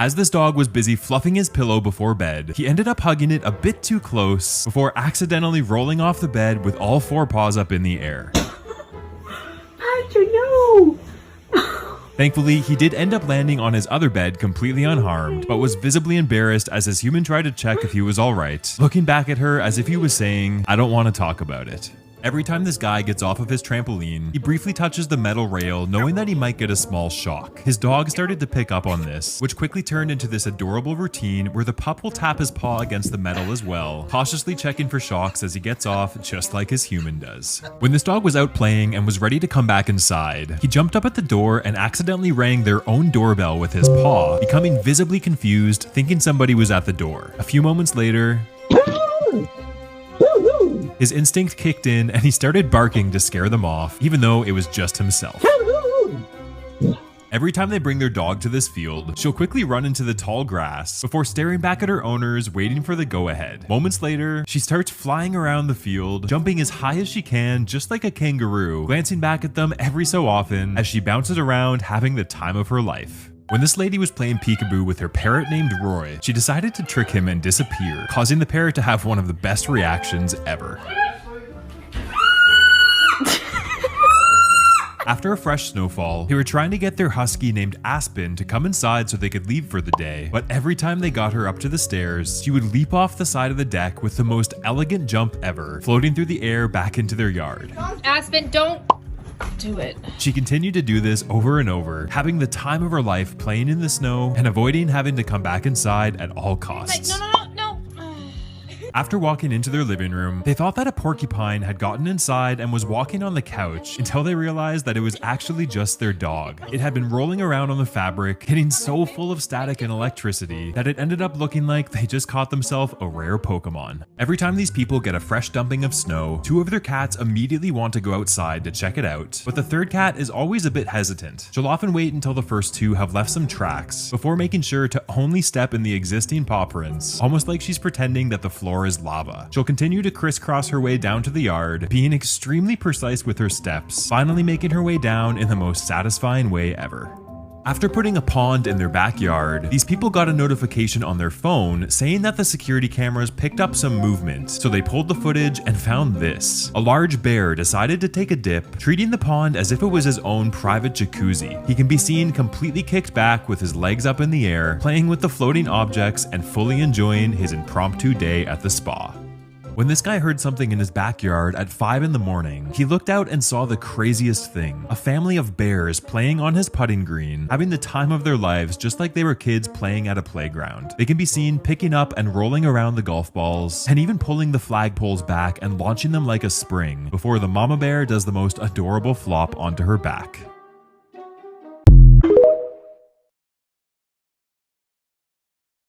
As this dog was busy fluffing his pillow before bed, he ended up hugging it a bit too close before accidentally rolling off the bed with all 4 paws up in the air. Archer, no! Thankfully, he did end up landing on his other bed completely unharmed, but was visibly embarrassed as his human tried to check if he was alright, looking back at her as if he was saying, "I don't want to talk about it." Every time this guy gets off of his trampoline, he briefly touches the metal rail knowing that he might get a small shock. His dog started to pick up on this, which quickly turned into this adorable routine where the pup will tap his paw against the metal as well, cautiously checking for shocks as he gets off just like his human does. When this dog was out playing and was ready to come back inside, he jumped up at the door and accidentally rang their own doorbell with his paw, becoming visibly confused, thinking somebody was at the door. A few moments later, his instinct kicked in and he started barking to scare them off, even though it was just himself. Every time they bring their dog to this field, she'll quickly run into the tall grass before staring back at her owners, waiting for the go-ahead. Moments later, she starts flying around the field, jumping as high as she can, just like a kangaroo, glancing back at them every so often as she bounces around, having the time of her life. When this lady was playing peekaboo with her parrot named Roy, she decided to trick him and disappear, causing the parrot to have one of the best reactions ever. After a fresh snowfall, they were trying to get their husky named Aspen to come inside so they could leave for the day, but every time they got her up to the stairs, she would leap off the side of the deck with the most elegant jump ever, floating through the air back into their yard. Aspen, don't do it. She continued to do this over and over, having the time of her life playing in the snow and avoiding having to come back inside at all costs. No. After walking into their living room, they thought that a porcupine had gotten inside and was walking on the couch until they realized that it was actually just their dog. It had been rolling around on the fabric, getting so full of static and electricity that it ended up looking like they just caught themselves a rare Pokemon. Every time these people get a fresh dumping of snow, 2 of their cats immediately want to go outside to check it out, but the third cat is always a bit hesitant. She'll often wait until the first 2 have left some tracks before making sure to only step in the existing paw prints, almost like she's pretending that the floor is lava. She'll continue to crisscross her way down to the yard, being extremely precise with her steps, finally making her way down in the most satisfying way ever. After putting a pond in their backyard, these people got a notification on their phone saying that the security cameras picked up some movement, so they pulled the footage and found this. A large bear decided to take a dip, treating the pond as if it was his own private jacuzzi. He can be seen completely kicked back with his legs up in the air, playing with the floating objects and fully enjoying his impromptu day at the spa. When this guy heard something in his backyard at 5 in the morning, he looked out and saw the craziest thing. A family of bears playing on his putting green, having the time of their lives just like they were kids playing at a playground. They can be seen picking up and rolling around the golf balls, and even pulling the flagpoles back and launching them like a spring, before the mama bear does the most adorable flop onto her back.